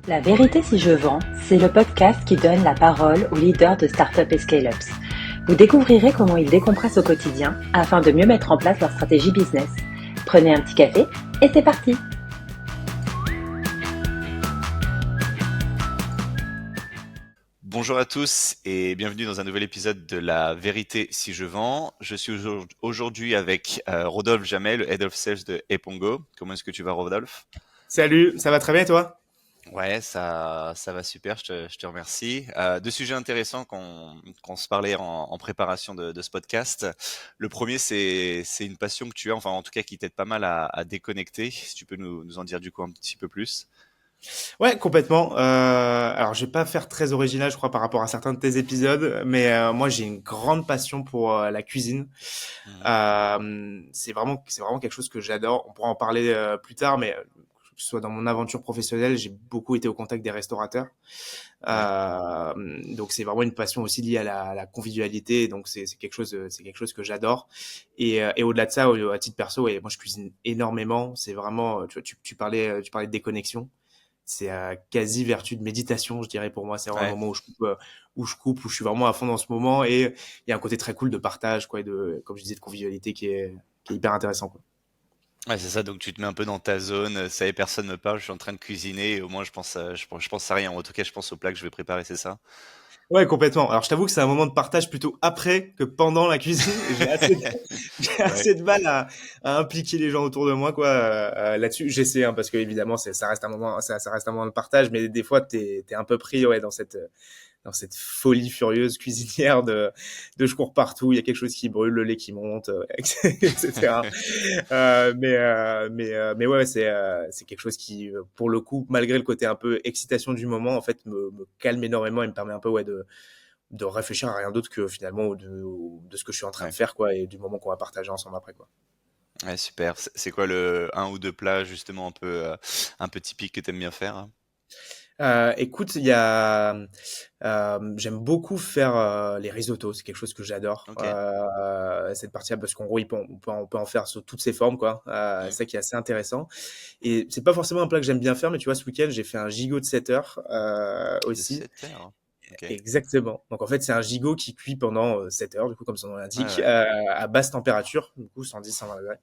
La vérité si je vends, c'est le podcast qui donne la parole aux leaders de startups et scale-ups. Vous découvrirez comment ils décompressent au quotidien afin de mieux mettre en place leur stratégie business. Prenez un petit café et c'est parti! Bonjour à tous et bienvenue dans un nouvel épisode de La vérité si je vends. Je suis aujourd'hui avec Rodolphe Jamel, le Head of Sales de Epongo. Comment est-ce que tu vas, Rodolphe? Salut, ça va très bien et toi? Ouais, ça va super, je te remercie. Deux sujets intéressants qu'on se parlait en préparation de ce podcast. Le premier, c'est une passion que tu as, enfin en tout cas qui t'aide pas mal à déconnecter. Si tu peux nous en dire du coup un petit peu plus. Ouais, complètement. Alors, je vais pas faire très original, je crois, par rapport à certains de tes épisodes, mais moi, j'ai une grande passion pour la cuisine. Mhm. C'est vraiment quelque chose que j'adore. On pourra en parler plus tard, mais que ce soit dans mon aventure professionnelle, j'ai beaucoup été au contact des restaurateurs. Ouais. Donc, c'est vraiment une passion aussi liée à la convivialité. Donc, c'est quelque chose que j'adore. Et au-delà de ça, à titre perso, et moi, je cuisine énormément. C'est vraiment, tu vois, tu parlais de déconnexion. C'est quasi vertu de méditation, je dirais pour moi. C'est vraiment un Ouais. moment où je suis vraiment à fond dans ce moment. Et il y a un côté très cool de partage, quoi, et comme je disais, de convivialité qui est hyper intéressant, quoi. Ouais, c'est ça, donc tu te mets un peu dans ta zone, ça y est, personne me parle, je suis en train de cuisiner et au moins je pense à rien. En tout cas, je pense au plat que je vais préparer, c'est ça? Ouais, complètement. Alors, je t'avoue que c'est un moment de partage plutôt après que pendant la cuisine. J'ai Ouais. assez de mal à impliquer les gens autour de moi, quoi, là-dessus. J'essaie, hein, parce que évidemment, ça reste un moment de partage, mais des fois, t'es un peu pris, ouais, dans cette folie furieuse cuisinière de je cours partout, il y a quelque chose qui brûle, le lait qui monte, etc. Mais ouais, c'est quelque chose qui, pour le coup, malgré le côté un peu excitation du moment, en fait, me calme énormément et me permet un peu, ouais, de réfléchir à rien d'autre que finalement de ce que je suis en train de Ouais. faire, quoi, et du moment qu'on va partager ensemble après, quoi. Ouais, super. C'est quoi le un ou deux plats justement un peu typiques que t'aimes bien faire, hein? Écoute, j'aime beaucoup faire les risottos. C'est quelque chose que j'adore. OK. Cette partie-là, parce qu'en gros, on peut en faire sous toutes ses formes, quoi. Mmh. C'est ça qui est assez intéressant. Et c'est pas forcément un plat que j'aime bien faire, mais tu vois, ce week-end, j'ai fait un gigot de 7 heures De aussi. 7 heures? OK. Exactement. Donc en fait, c'est un gigot qui cuit pendant 7 heures, du coup, comme son nom Ouais, l'indique, ouais. à basse température, du coup 110, 120 degrés.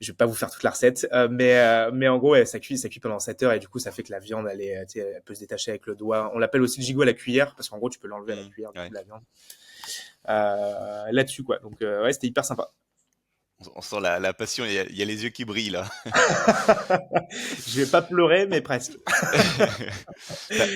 Je vais pas vous faire toute la recette, mais en gros, ouais, ça cuit pendant 7 heures et du coup, ça fait que la viande, tu sais, elle peut se détacher avec le doigt. On l'appelle aussi le gigot à la cuillère parce qu'en gros, tu peux l'enlever à la Mmh. cuillère du coup Ouais. la viande. Là-dessus quoi. Donc ouais, c'était hyper sympa. On sent la passion, il y a les yeux qui brillent là. Je vais pas pleurer, mais presque.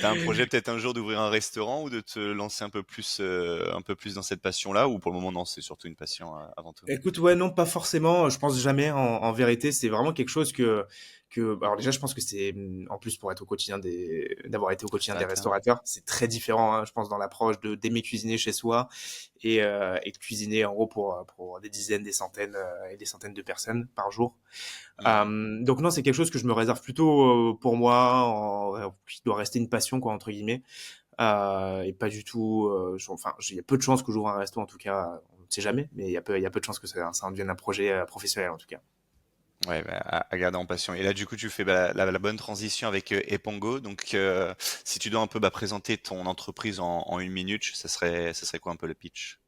T'as un projet peut-être un jour d'ouvrir un restaurant ou de te lancer un peu plus dans cette passion-là ou pour le moment non, c'est surtout une passion, avant tout? Écoute, ouais, non, pas forcément. Je pense jamais. En vérité, c'est vraiment quelque chose que. Alors déjà, je pense que c'est en plus pour être au quotidien d'avoir été au quotidien des Restaurateur, ouais. restaurateurs, c'est très différent. Hein, je pense dans l'approche de d'aimer cuisiner chez soi et de cuisiner en gros pour des dizaines, des centaines et des centaines de personnes par jour. Mmh. Donc non, c'est quelque chose que je me réserve plutôt pour moi, qui doit rester une passion quoi entre guillemets. Et pas du tout. Enfin, il y a peu de chances que j'ouvre un resto en tout cas. On ne sait jamais, mais il y a peu de chances que ça en devienne un projet professionnel en tout cas. Ouais, bah, à garder en passion. Et là, du coup, tu fais bah, la bonne transition avec Epongo. Donc, si tu dois un peu bah, présenter ton entreprise en une minute, ça serait quoi un peu le pitch?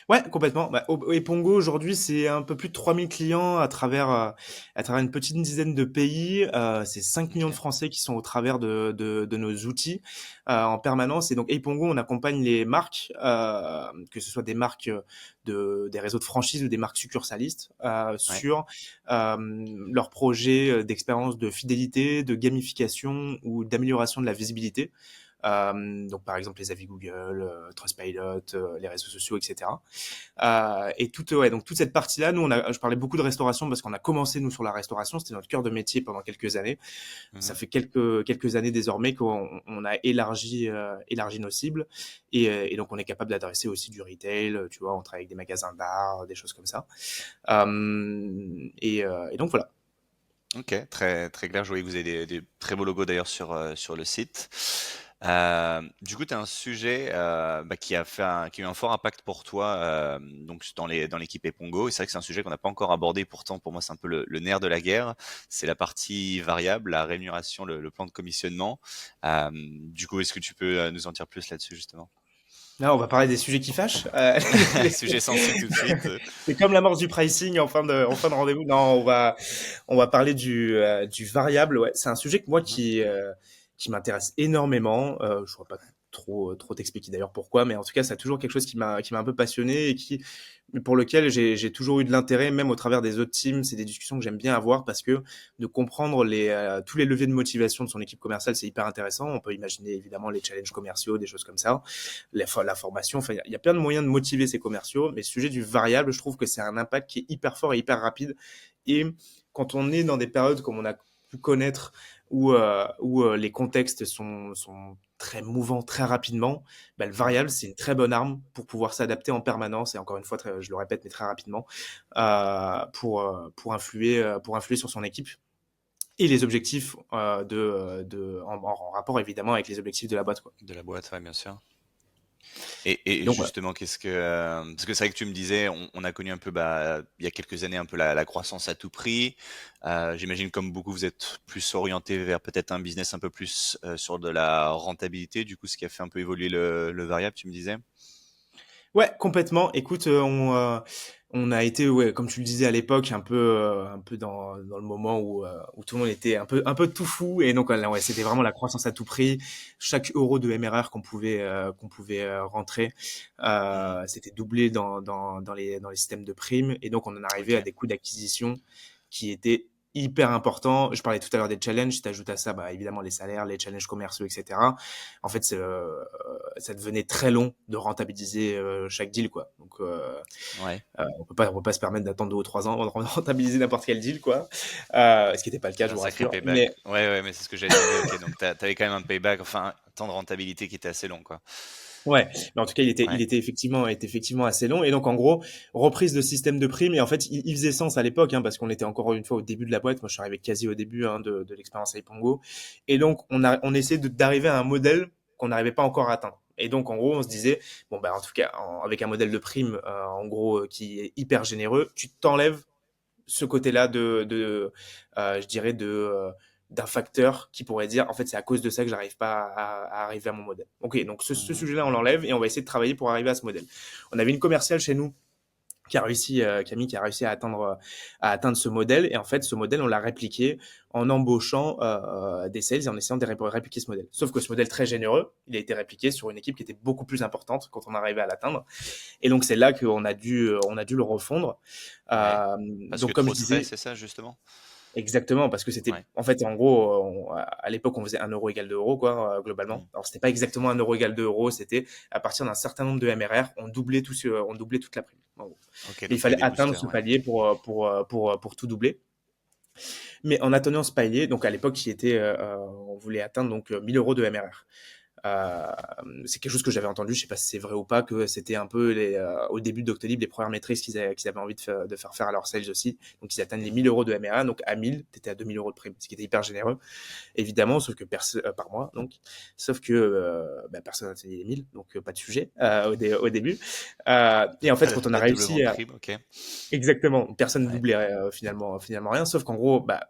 Ouais, complètement. Bah, Epongo aujourd'hui, c'est un peu plus de 3000 clients à travers une petite dizaine de pays. C'est 5 millions de Ok. Français qui sont au travers de nos outils en permanence. Et donc Epongo, on accompagne les marques, que ce soit des marques des réseaux de franchise ou des marques succursalistes, Ouais. sur leurs projets d'expérience de fidélité, de gamification ou d'amélioration de la visibilité. Donc par exemple les avis Google, Trustpilot, les réseaux sociaux, etc. Ouais, donc toute cette partie-là, nous, je parlais beaucoup de restauration parce qu'on a commencé nous sur la restauration, c'était notre cœur de métier pendant quelques années. Ça Mhm. fait quelques années désormais qu'on a élargi nos cibles et donc on est capable d'adresser aussi du retail. Tu vois, on travaille avec des magasins d'art, des choses comme ça. Et donc voilà. Ok, très, très clair. Je voyais que vous avez des très beaux logos d'ailleurs sur le site. Du coup, tu as un sujet qui a qui a eu un fort impact pour toi donc dans l'équipe Epongo. Et c'est vrai que c'est un sujet qu'on n'a pas encore abordé. Pourtant, pour moi, c'est un peu le nerf de la guerre. C'est la partie variable, la rémunération, le plan de commissionnement. Du coup, est-ce que tu peux nous en dire plus là-dessus, justement? Là, on va parler des sujets qui fâchent. Sujet sensible tout de suite. C'est comme l'amorce du pricing en fin de rendez-vous. Non, on va parler du variable. Ouais, c'est un sujet que moi Mhm. qui m'intéresse énormément. Je ne vois pas trop t'expliquer d'ailleurs pourquoi, mais en tout cas, c'est toujours quelque chose qui m'a un peu passionné et pour lequel j'ai toujours eu de l'intérêt, même au travers des autres teams. C'est des discussions que j'aime bien avoir parce que de comprendre tous les leviers de motivation de son équipe commerciale, c'est hyper intéressant. On peut imaginer évidemment les challenges commerciaux, des choses comme ça, la formation. Enfin, il y a plein de moyens de motiver ces commerciaux, mais le sujet du variable, je trouve que c'est un impact qui est hyper fort et hyper rapide. Et quand on est dans des périodes comme on a pu connaître où les contextes sont très mouvants très rapidement, bah, le Mhm. variable, c'est une très bonne arme pour pouvoir s'adapter en permanence, et encore une fois, je le répète, mais très rapidement, pour influer sur son équipe et les objectifs en rapport évidemment avec les objectifs de la boîte, quoi. De la boîte, ouais, bien sûr. Et Donc voilà. justement, qu'est-ce que parce que c'est vrai que tu me disais, on a connu un peu, il y a quelques années, un peu la croissance à tout prix. J'imagine comme beaucoup, vous êtes plus orienté vers peut-être un business un peu plus sur de la rentabilité. Du coup, ce qui a fait un peu évoluer le variable, tu me disais. Ouais, complètement. Écoute, on a été, ouais, comme tu le disais à l'époque, un peu dans le moment où tout le monde était un peu tout fou. Et donc, là, ouais, c'était vraiment la croissance à tout prix. Chaque euro de MRR qu'on pouvait rentrer, Mhm. c'était doublé dans les systèmes de primes. Et donc, on en arrivait à Ok. des coûts d'acquisition qui étaient hyper importants. Je parlais tout à l'heure des challenges. Si tu ajoutes à ça, bah, évidemment, les salaires, les challenges commerciaux, etc. En fait, ça devenait très long de rentabiliser chaque deal, quoi. Donc, Ouais. on peut pas se permettre d'attendre 2 ou 3 ans avant de rentabiliser n'importe quel deal, quoi. Ce qui n'était pas le cas, je Un vous sacré rassure. payback. Mais Ouais, ouais, mais c'est ce que j'allais demander. Ok, donc t'avais quand même un payback, enfin, un temps de rentabilité qui était assez long, quoi. ouais, mais en tout cas, Ouais. était effectivement assez long. Et donc, en gros, reprise de système de primes. Et en fait, il faisait sens à l'époque, hein, parce qu'on était encore une fois au début de la boîte. Moi, je suis arrivé quasi au début de l'expérience iPongo. Et donc, on essayait d'arriver à un modèle qu'on n'arrivait pas encore à atteindre. Et donc, en gros, on se disait, bon, bah, en tout cas, avec un modèle de prime, en gros, qui est hyper généreux, tu t'enlèves ce côté-là je dirais, d'un facteur qui pourrait dire, en fait, c'est à cause de ça que j'arrive pas à arriver à mon modèle. Ok, donc ce Mhm. sujet-là, on l'enlève et on va essayer de travailler pour arriver à ce modèle. On avait une commerciale chez nous Camille, qui a réussi à atteindre ce modèle. Et en fait, ce modèle, on l'a répliqué en embauchant des sales et en essayant de répliquer ce modèle. Sauf que ce modèle très généreux, il a été répliqué sur une équipe qui était beaucoup plus importante quand on arrivait à l'atteindre. Et donc, c'est là on a dû le refondre. Ouais. Euh, Parce que donc, comme trop je de frais, disais, c'est ça, justement? exactement, parce que c'était, Ouais. en fait, en gros, à l'époque, on faisait 1 euro égale 2 euros, quoi, globalement. Mm. Alors, c'était pas exactement 1 euro égale 2 euros, c'était à partir d'un certain nombre de MRR, on doublait toute la prime, en gros. Ok, Mais il donc t'avais fallait des atteindre boosters, ce ouais. palier pour tout doubler. Mais en atteignant ce palier, donc à l'époque, on voulait atteindre donc 1000 euros de MRR. Euh, c'est quelque chose que j'avais entendu, je sais pas si c'est vrai ou pas, que c'était un peu au début d'Octolib, les premières maîtrises qu'ils avaient envie de faire faire à leurs sales aussi. Donc ils atteignent les 1000 Mhm. euros de MRR, donc à 1000, tu étais à 2000 euros de prime, ce qui était hyper généreux, évidemment, sauf que par mois, donc, sauf que personne n'a tenu les 1000, donc pas de sujet au début. Et en fait, quand on a Pas de doublement réussi de à, prime, ok. exactement, personne ne Ouais. doublait finalement rien, sauf qu'en gros, bah,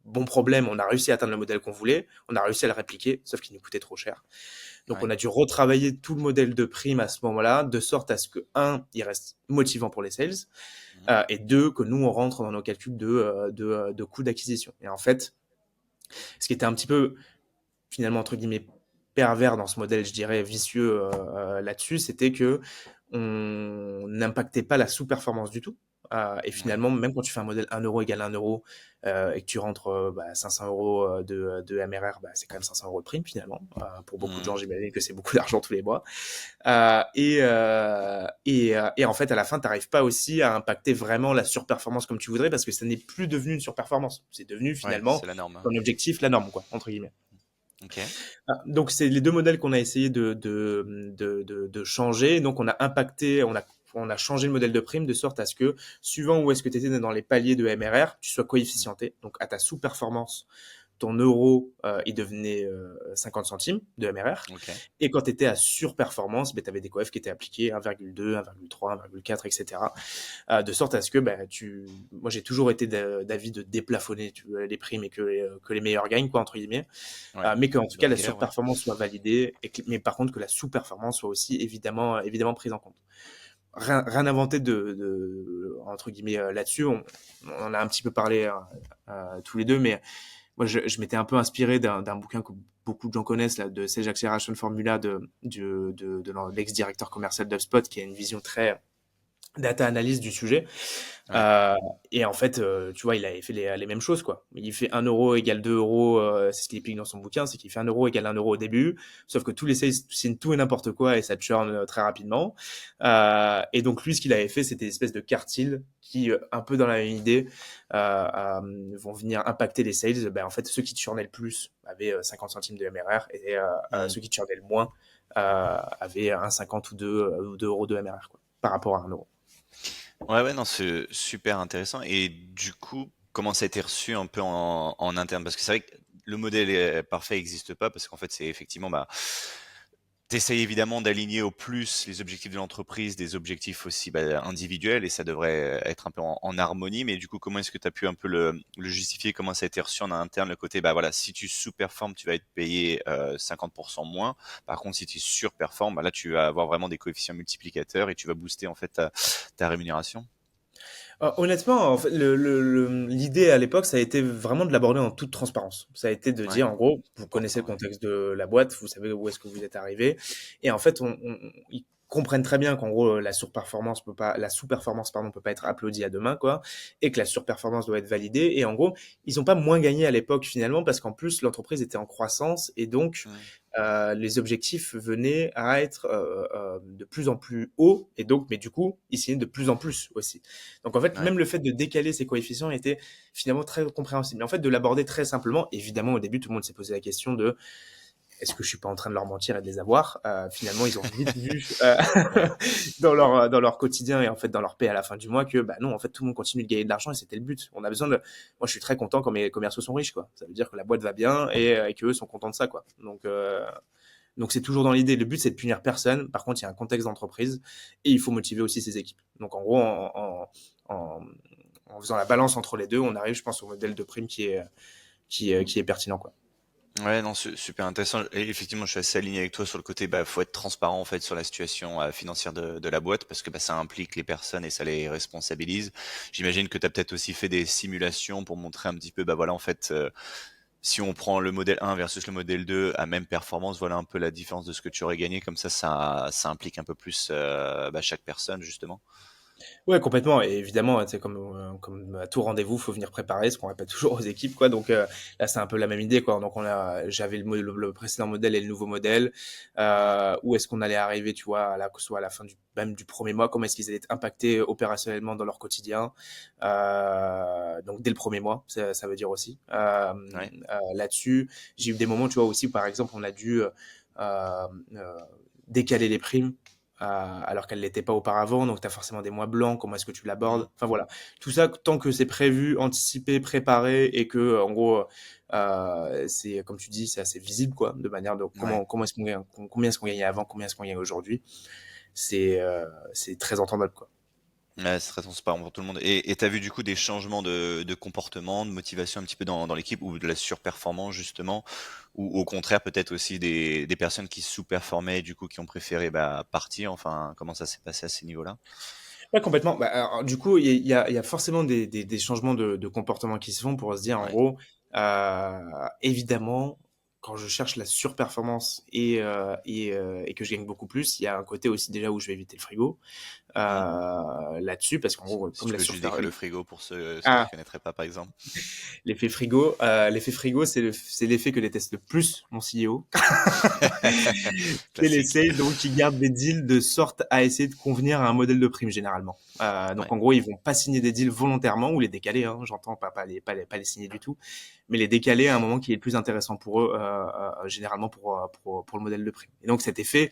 bon problème, on a réussi à atteindre le modèle qu'on voulait, on a réussi à le répliquer, sauf qu'il nous coûtait trop cher. Donc on Ouais. a dû retravailler tout le modèle de prime à ce moment-là, de sorte à ce que, un, il reste motivant pour les sales, Mhm. et deux, que nous, on rentre dans nos calculs de coûts d'acquisition. Et en fait, ce qui était un petit peu, finalement, entre guillemets, pervers dans ce modèle, je dirais, vicieux là-dessus, c'était que on n'impactait pas la sous-performance du tout. Et Ouais. finalement, même quand tu fais un modèle 1 euro égale 1 euro et que tu rentres 500 euros de MRR, bah, c'est quand même 500 euros de prime finalement. Pour beaucoup de Mhm. gens, j'imagine que c'est beaucoup d'argent tous les mois. Et en fait, à la fin, tu n'arrives pas aussi à impacter vraiment la surperformance comme tu voudrais parce que ça n'est plus devenu une surperformance. C'est devenu Ouais, finalement c'est la norme, hein. ton objectif, la norme, quoi, entre guillemets. Ok. Donc, c'est les deux modèles qu'on a essayé de changer. Donc, on a changé le modèle de prime de sorte à ce que, suivant où est-ce que tu étais dans les paliers de MRR, tu sois Mhm. coefficienté. Donc, à ta sous-performance, ton euro, il devenait 50 centimes de MRR. Ok. Et quand tu étais à surperformance, tu avais des coefs qui étaient appliqués 1,2, 1,3, 1,4, etc. De sorte à ce que moi j'ai toujours été d'avis de déplafonner les primes et que les meilleurs gagnent, quoi, entre guillemets. Ouais. Mais qu'en tout cas la Clair, ouais. surperformance soit validée, mais par contre que la sous-performance soit aussi évidemment prise en compte. Rien inventé entre guillemets là-dessus. On en a un petit peu parlé tous les deux, mais moi je m'étais un peu inspiré d'un bouquin que beaucoup de gens connaissent là, de Sage Acceleration Formula de l'ex-directeur commercial d'HubSpot, qui a une vision très data analyse du sujet. Ouais. Et en fait, tu vois, il avait fait les mêmes choses, quoi. Il fait 1 euro égale 2 euros, c'est ce qu'il explique dans son bouquin, c'est qu'il fait 1 euro égale 1 euro au début, sauf que tous les sales signent tout et n'importe quoi et ça churn très rapidement. Et donc lui, ce qu'il avait fait, c'était une espèce de quartile qui, un peu dans la même idée, vont venir impacter les sales. En fait, ceux qui churnaient le plus avaient 50 centimes de MRR et ceux qui churnaient le moins avaient 1,50 ou 2 euros de MRR, quoi, par rapport à 1 euro. Ouais, non, c'est super intéressant. Et du coup, comment ça a été reçu un peu en interne? Parce que c'est vrai que le modèle parfait n'existe pas, parce qu'en fait, c'est effectivement, t'essayes évidemment d'aligner au plus les objectifs de l'entreprise, des objectifs aussi individuels, et ça devrait être un peu en harmonie. Mais du coup, comment est-ce que tu as pu un peu le justifier? Comment ça a été reçu en interne, le côté, voilà, si tu sous-performes, tu vas être payé 50% moins. Par contre, si tu surperformes, là, tu vas avoir vraiment des coefficients multiplicateurs et tu vas booster en fait ta rémunération. Honnêtement, en fait, l'idée à l'époque, ça a été vraiment de l'aborder en toute transparence. Ça a été de Ouais, dire, en gros, vous connaissez le important. Ouais. contexte de la boîte, vous savez où est-ce que vous êtes arrivé. Et en fait, ils comprennent très bien qu'en gros, la sous-performance, pardon, peut pas être applaudie à deux mains, quoi. Et que la surperformance doit être validée. Et en gros, ils ont pas moins gagné à l'époque, finalement, parce qu'en plus, l'entreprise était en croissance. Et donc, Mm. les objectifs venaient à être de plus en plus hauts. Et donc, mais du coup, ils signaient de plus en plus aussi. Donc en fait, Ouais. même le fait de décaler ces coefficients était finalement très compréhensible. Mais en fait, de l'aborder très simplement, évidemment, au début, tout le monde s'est posé la question de est-ce que je suis pas en train de leur mentir et de les avoir. Finalement, ils ont vite vu Ouais. dans leur quotidien et en fait dans leur paie à la fin du mois que non, en fait, tout le monde continue de gagner de l'argent et c'était le but. On a besoin de. Moi, je suis très content quand mes commerciaux sont riches, quoi. Ça veut dire que la boîte va bien et qu'eux sont contents de ça, quoi. Donc c'est toujours dans l'idée. Le but, c'est de punir personne. Par contre, il y a un contexte d'entreprise et il faut motiver aussi ses équipes. Donc en gros, en, en faisant la balance entre les deux, on arrive, je pense, au modèle de prime qui est pertinent, quoi. Ouais, non, super intéressant. Et effectivement, je suis assez aligné avec toi sur le côté, faut être transparent en fait sur la situation financière de la boîte, parce que ça implique les personnes et ça les responsabilise. J'imagine que tu as peut-être aussi fait des simulations pour montrer un petit peu, voilà, en fait, si on prend le modèle 1 versus le modèle 2 à même performance, voilà un peu la différence de ce que tu aurais gagné. Comme ça implique un peu plus chaque personne justement. Ouais, complètement. Et évidemment, c'est comme à tout rendez-vous, faut venir préparer, ce qu'on répète toujours aux équipes, quoi. Donc là, c'est un peu la même idée, quoi. Donc j'avais le précédent modèle et le nouveau modèle. Où est-ce qu'on allait arriver, tu vois, que ce soit à la fin même du premier mois, comment est-ce qu'ils allaient être impactés opérationnellement dans leur quotidien. Donc dès le premier mois, ça veut dire aussi. Ouais. Là-dessus, j'ai eu des moments, tu vois, aussi, par exemple, on a dû décaler les primes alors qu'elle l'était pas auparavant. Donc, tu as forcément des mois blancs. Comment est-ce que tu Mhm. l'abordes? Enfin, voilà. Tout ça, tant que c'est prévu, anticipé, préparé et que, en gros, c'est, comme tu dis, c'est assez visible, quoi, de manière de Ouais. comment est-ce qu'on gagne, combien est-ce qu'on gagnait avant, combien est-ce qu'on gagne aujourd'hui. C'est très entendable, quoi. Ouais, c'est très transparent pour tout le monde. Et t'as vu du coup des changements de comportement, de motivation un petit peu dans l'équipe, ou de la surperformance justement, ou au contraire peut-être aussi des personnes qui sous-performaient et du coup qui ont préféré partir. Enfin, comment ça s'est passé à ces niveaux-là? Ouais, complètement. Alors, du coup, il y a forcément des changements de comportement qui se font pour se dire, en Ouais. gros, évidemment, quand je cherche la surperformance et que je gagne beaucoup plus, il y a un côté aussi déjà où je vais éviter le frigo Mhm. là-dessus, parce qu'en gros, Si comme tu la peux juste surper... décrire le frigo pour ceux qui Ah, connaîtraient pas par exemple. l'effet frigo, c'est l'effet que déteste le plus mon CEO. C'est les Classique. sales donc qui gardent des deals de sorte à essayer de convenir à un modèle de prime généralement. Donc Ouais. en gros, ils vont pas signer des deals volontairement ou les décaler. Hein, j'entends pas les signer du tout, mais les décaler à un moment qui est le plus intéressant pour eux, généralement pour le modèle de prime. Et donc cet effet,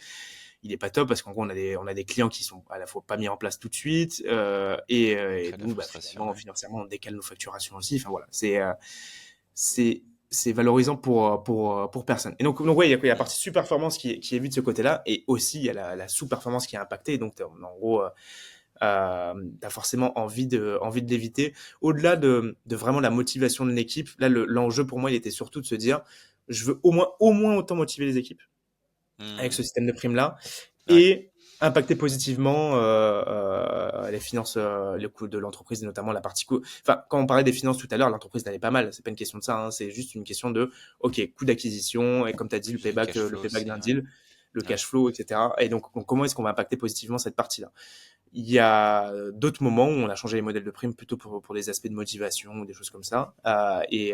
il est pas top parce qu'en gros on a des clients qui sont à la fois pas mis en place tout de suite et Crée de la nous frustration, finalement ouais. financièrement on décale nos facturations aussi. Enfin voilà, c'est c'est valorisant pour personne. Et donc ouais, il y a la partie sous-performance qui est vue de ce côté-là, et aussi il y a la sous-performance qui est impactée. Donc en gros, t'as forcément envie de l'éviter. Au-delà de vraiment la motivation de l'équipe, là l'enjeu pour moi, il était surtout de se dire, je veux au moins autant motiver les équipes avec ce système de primes là, Ouais. et impacter positivement les finances, le coût de l'entreprise, et notamment la partie coût. Enfin, quand on parlait des finances tout à l'heure, l'entreprise n'allait pas mal. C'est pas une question de ça, hein, c'est juste une question de, ok, coût d'acquisition, et comme tu as dit, le payback, Cash le flow payback aussi, d'un ouais. deal, le Ouais. cash flow, etc. Et donc comment est-ce qu'on va impacter positivement cette partie-là? Il y a d'autres moments où on a changé les modèles de primes plutôt pour des aspects de motivation ou des choses comme ça. Mais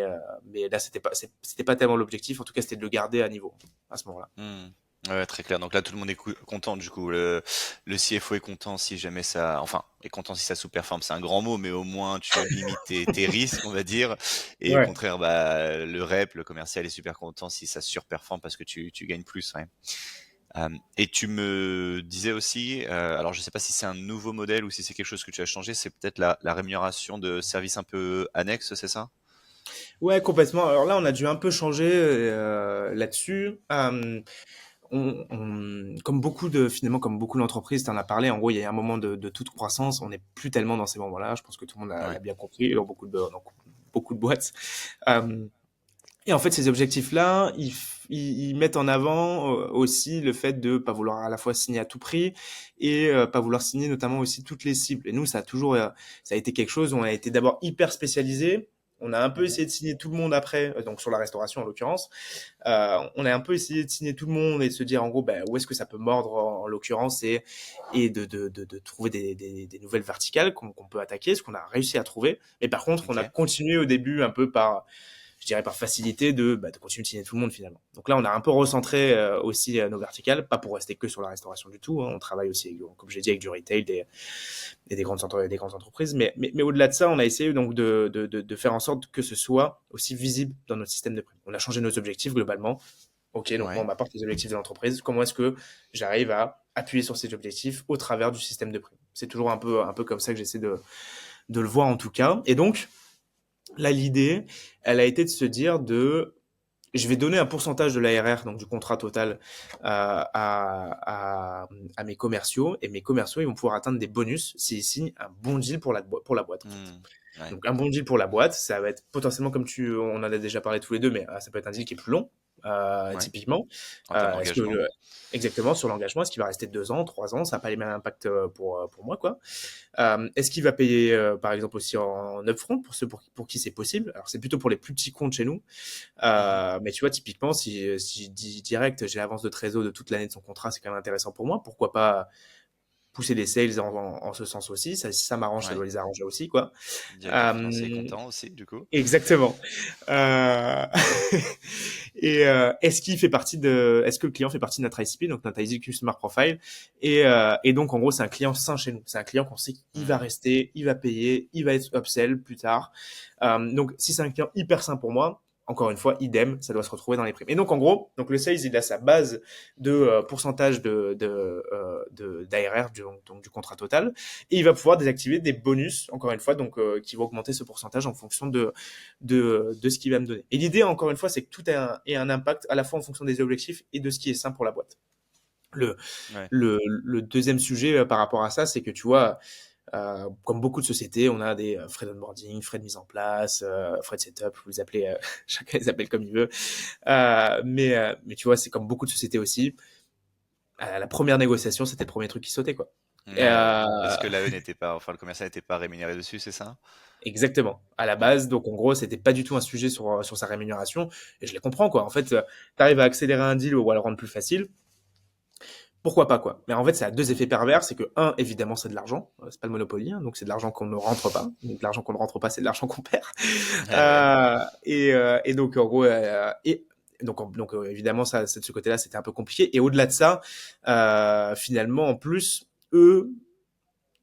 là, c'était pas tellement l'objectif. En tout cas, c'était de le garder à niveau à ce moment-là. Mmh. Ouais, très clair. Donc là, tout le monde est content du coup. Le CFO est content si jamais ça, enfin, est content si ça sous-performe. C'est un grand mot, mais au moins tu limites tes risques, on va dire. Et au Ouais. contraire, bah, le rep, le commercial est super content si ça surperforme parce que tu gagnes plus. Ouais. Et tu me disais aussi, alors je sais pas si c'est un nouveau modèle ou si c'est quelque chose que tu as changé, c'est peut-être la rémunération de services un peu annexes, c'est ça? Ouais, complètement. Alors là, on a dû un peu changer là-dessus. Comme beaucoup d'entreprises, tu en as parlé, en gros, il y a un moment de toute croissance, on n'est plus tellement dans ces moments-là. Je pense que tout le monde l'a Ouais. bien compris dans beaucoup de boîtes. Euh, et en fait, ces objectifs-là, ils mettent en avant aussi le fait de pas vouloir à la fois signer à tout prix, et pas vouloir signer notamment aussi toutes les cibles. Et nous, ça a été quelque chose où on a été d'abord hyper spécialisé. On a un peu Mhm. essayé de signer tout le monde après, donc sur la restauration en l'occurrence. On a un peu essayé de signer tout le monde et de se dire en gros, ben, où est-ce que ça peut mordre en l'occurrence, et de trouver des nouvelles verticales qu'on peut attaquer, ce qu'on a réussi à trouver. Mais par contre, on a Ok. continué au début un peu je dirais par facilité, de continuer de signer tout le monde finalement. Donc là, on a un peu recentré aussi nos verticales, pas pour rester que sur la restauration du tout, hein. On travaille aussi, comme j'ai dit, avec du retail, des grandes entreprises. Mais au-delà de ça, on a essayé donc de faire en sorte que ce soit aussi visible dans notre système de prix. On a changé nos objectifs globalement. Ok, donc moi, on Ouais. m'apporte les objectifs de l'entreprise. Comment est-ce que j'arrive à appuyer sur ces objectifs au travers du système de prix? C'est toujours un peu comme ça que j'essaie de le voir en tout cas. Et donc, là, l'idée, elle a été de se dire je vais donner un pourcentage de l'ARR, donc du contrat total, à mes commerciaux, et mes commerciaux, ils vont pouvoir atteindre des bonus s'ils signent un bon deal pour la boîte, en fait. Hmm. Ouais. Donc, un bon deal pour la boîte, ça va être potentiellement, on en a déjà parlé tous les deux, mais ça peut être un deal qui est plus long, Ouais. typiquement. En termes Est-ce que, d'engagement. exactement, sur l'engagement, est-ce qu'il va rester 2 ans, 3 ans? Ça n'a pas les mêmes impacts pour moi, quoi. Est-ce qu'il va payer, par exemple, aussi en upfront pour ceux pour qui c'est possible? Alors, c'est plutôt pour les plus petits comptes chez nous. Mhm. Mais tu vois, typiquement, si je dis direct, j'ai l'avance de trésor de toute l'année de son contrat, c'est quand même intéressant pour moi. Pourquoi pas pousser les sales en ce sens aussi? Si ça m'arrange, ça Ouais. doit les arranger aussi, quoi. Directeur financier est Euh, content aussi, du coup. Exactement. Euh, et est-ce que le client fait partie de notre ICP, donc notre Ideal Customer Profile, et donc en gros c'est un client sain chez nous. C'est un client qu'on sait qu'il va Hmm. rester, il va payer, il va être upsell plus tard. Donc si c'est un client hyper sain pour moi, encore une fois, idem, ça doit se retrouver dans les primes. Et donc en gros, donc le sales il a sa base de pourcentage d'ARR, donc du contrat total, et il va pouvoir désactiver des bonus, encore une fois, donc qui vont augmenter ce pourcentage en fonction de ce qu'il va me donner. Et l'idée, encore une fois, c'est que tout ait un impact à la fois en fonction des objectifs et de ce qui est sain pour la boîte. Le, Ouais. le deuxième sujet par rapport à ça, c'est que tu vois, comme beaucoup de sociétés, on a des frais d'onboarding, frais de mise en place, frais de setup, vous les appelez, chacun les appelle comme il veut. Mais tu vois, c'est comme beaucoup de sociétés aussi. À la première négociation, c'était le premier truc qui sautait, quoi. Ouais. Parce que l'AE n'était pas, enfin le commercial n'était pas rémunéré dessus, c'est ça? Exactement. À la Ouais. base, donc en gros, c'était pas du tout un sujet sur sa rémunération. Et je les comprends, quoi. En fait, t'arrives à accélérer un deal ou à le rendre plus facile. Pourquoi pas, quoi. Mais en fait, ça a deux effets pervers. C'est que, un, évidemment, c'est de l'argent. C'est pas le Monopoly, hein, donc c'est de l'argent qu'on ne rentre pas. Donc, de l'argent qu'on ne rentre pas, c'est de l'argent qu'on perd. Ouais. Et donc, en gros, évidemment, ça, de ce côté-là, c'était un peu compliqué. Et au-delà de ça, finalement, en plus, eux,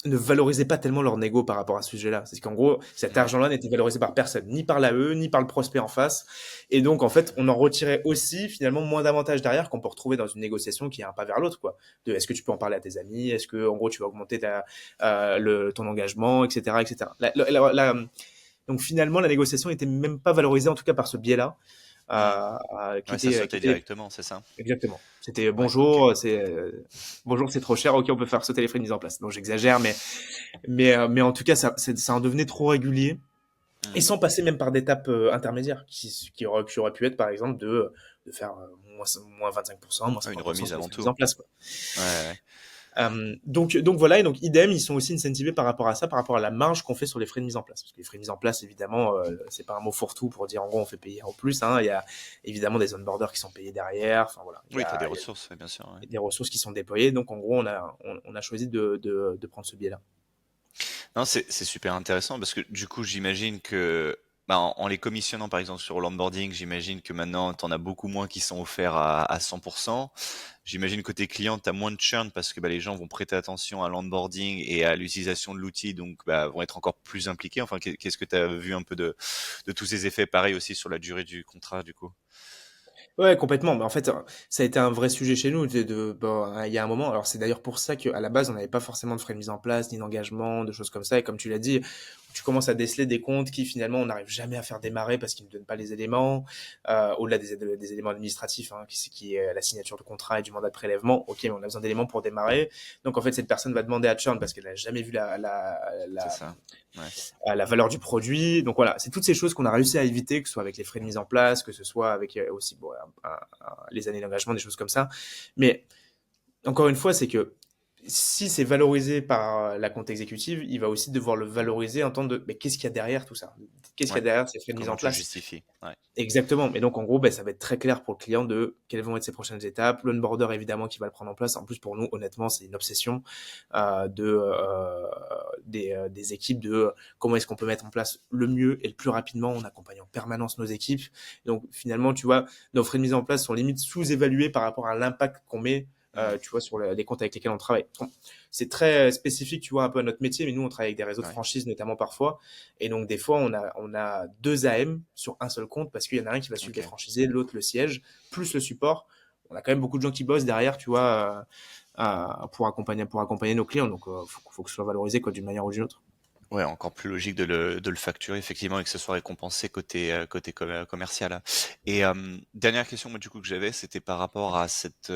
ne valorisaient pas tellement leur négo par rapport à ce sujet-là. C'est qu'en gros, cet Ouais. argent-là n'était valorisé par personne, ni par l'AE, ni par le prospect en face. Et donc, en fait, on en retirait aussi, finalement, moins d'avantages derrière qu'on peut retrouver dans une négociation qui est un pas vers l'autre, quoi. Est-ce que tu peux en parler à tes amis? Est-ce que, en gros, tu vas augmenter ton engagement, etc., etc. Donc, finalement, la négociation était même pas valorisée, en tout cas, par ce biais-là. Hmm. qui Ouais, ça était, qui sautait était directement, c'est ça? exactement. C'était Ouais, ok. bonjour, c'est trop cher. Ok, on peut faire sauter les frais de mise en place. Donc j'exagère, mais en tout cas, ça en devenait trop régulier et Hmm. sans passer même par d'étapes intermédiaires qui auraient pu être par exemple de faire moins 25%, moins Ouais, une 50% remise sur les avant frais de mise tout. en place, quoi. Ouais, ouais. Donc voilà, et donc idem, ils sont aussi incentivés par rapport à ça, par rapport à la marge qu'on fait sur les frais de mise en place. Parce que les frais de mise en place, évidemment, c'est pas un mot fourre-tout pour dire en gros on fait payer en plus, hein. Il y a évidemment des onboarders qui sont payés derrière. Enfin voilà, Oui, tu as des ressources, ouais, bien sûr. Ouais. des ressources qui sont déployées. Donc en gros, on a choisi de prendre ce biais-là. Non, c'est super intéressant parce que du coup, j'imagine que bah, en les commissionnant par exemple sur l'onboarding, j'imagine que maintenant, tu en as beaucoup moins qui sont offerts à 100%. J'imagine côté client, tu as moins de churn parce que bah, les gens vont prêter attention à l'onboarding et à l'utilisation de l'outil, donc bah, vont être encore plus impliqués. Enfin, qu'est-ce que tu as vu un peu de tous ces effets, pareil aussi sur la durée du contrat du coup? Ouais, complètement. Mais en fait, ça a été un vrai sujet chez nous. Bon, il y a un moment. Alors, c'est d'ailleurs pour ça qu'à la base, on n'avait pas forcément de frais de mise en place, ni d'engagement, de choses comme ça. Et comme tu l'as dit, tu commences à déceler des comptes qui finalement on n'arrive jamais à faire démarrer parce qu'ils ne donnent pas les éléments, au-delà des éléments administratifs, hein, qui est la signature de contrat et du mandat de prélèvement. Ok, mais on a besoin d'éléments pour démarrer. Donc en fait, cette personne va demander à churn parce qu'elle n'a jamais vu C'est ça. Ouais. la valeur du produit. Donc voilà, c'est toutes ces choses qu'on a réussi à éviter, que ce soit avec les frais de mise en place, que ce soit avec aussi bon, les années d'engagement, des choses comme ça. Mais encore une fois, c'est que si c'est valorisé par la compte exécutive, il va aussi devoir le valoriser en tant de mais qu'est-ce qu'il y a derrière tout ça? Qu'est-ce qu'il y Ouais. a derrière ces frais de mise Comment en tu le place? justifies? Ouais. Exactement. Et donc, en gros, ben, ça va être très clair pour le client de quelles vont être ses prochaines étapes. L'onboarder, évidemment, qui va le prendre en place. En plus, pour nous, honnêtement, c'est une obsession des équipes de comment est-ce qu'on peut mettre en place le mieux et le plus rapidement. On accompagne en permanence nos équipes. Donc, finalement, tu vois, nos frais de mise en place sont limite sous-évalués par rapport à l'impact qu'on met Hmm. tu vois, sur les comptes avec lesquels on travaille. Bon, c'est très spécifique, tu vois, un peu à notre métier, mais nous, on travaille avec des réseaux de Ouais. franchise, notamment parfois. Et donc, des fois, on a deux AM sur un seul compte parce qu'il y en a un qui va suivre les Ok. franchisés, l'autre le siège, plus le support. On a quand même beaucoup de gens qui bossent derrière, tu vois, pour accompagner nos clients. Donc, faut que ce soit valorisé, quoi, d'une manière ou d'une autre. Ouais, encore plus logique de le facturer effectivement et que ce soit récompensé côté commercial. Et dernière question moi du coup que j'avais, c'était par rapport à cette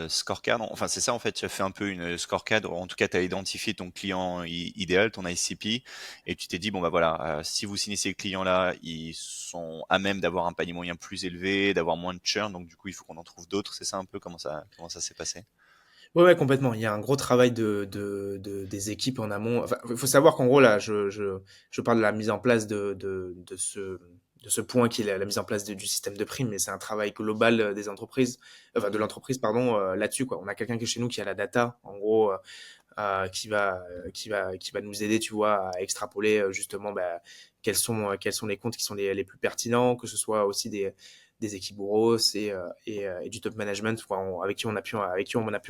scorecard. Enfin c'est ça en fait, tu as fait un peu une scorecard. En tout cas, tu as identifié ton client idéal, ton ICP, et tu t'es dit bon bah voilà, si vous signez ces clients-là, ils sont à même d'avoir un panier moyen plus élevé, d'avoir moins de churn. Donc du coup, il faut qu'on en trouve d'autres. C'est ça un peu comment ça s'est passé? Ouais, ouais, complètement. Il y a un gros travail des équipes en amont. Enfin, il faut savoir qu'en gros, là, je parle de la mise en place de ce point qui est la mise en place du système de primes, mais c'est un travail global des entreprises, enfin de Mhm. l'entreprise, pardon, là-dessus, quoi. On a quelqu'un qui est chez nous qui a la data, en gros, qui va nous aider, tu vois, à extrapoler justement bah, quels sont les comptes qui sont les plus pertinents, que ce soit aussi des équipes grosses et du top management quoi, avec qui on a pu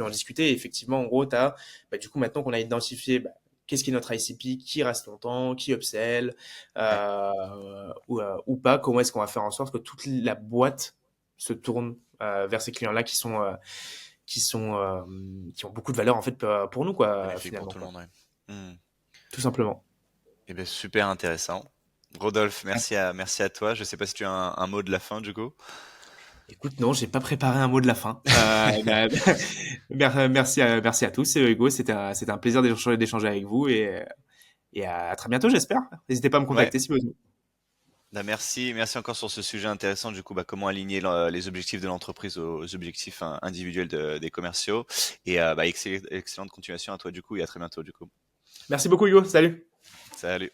en discuter. Et effectivement, en gros, du coup, maintenant qu'on a identifié qu'est-ce qui est notre ICP, qui reste longtemps, qui upsell, Ouais. ou pas, comment est-ce qu'on va faire en sorte que toute la boîte se tourne vers ces clients-là qui ont beaucoup de valeur en fait pour nous quoi Bénéfique pour finalement tout le quoi, monde, ouais. Hmm. tout simplement. Eh bien, super intéressant. Rodolphe, merci à toi. Je sais pas si tu as un mot de la fin, du coup. Écoute, non, j'ai pas préparé un mot de la fin. Merci à tous, Hugo. C'était un plaisir d'échanger avec vous et à très bientôt, j'espère. N'hésitez pas à me Ouais. contacter si besoin. Bah, merci encore sur ce sujet intéressant. Du coup, bah, comment aligner les objectifs de l'entreprise aux objectifs individuels des commerciaux. Et bah, excellente continuation à toi, du coup, et à très bientôt, du coup. Merci beaucoup, Hugo. Salut. Salut.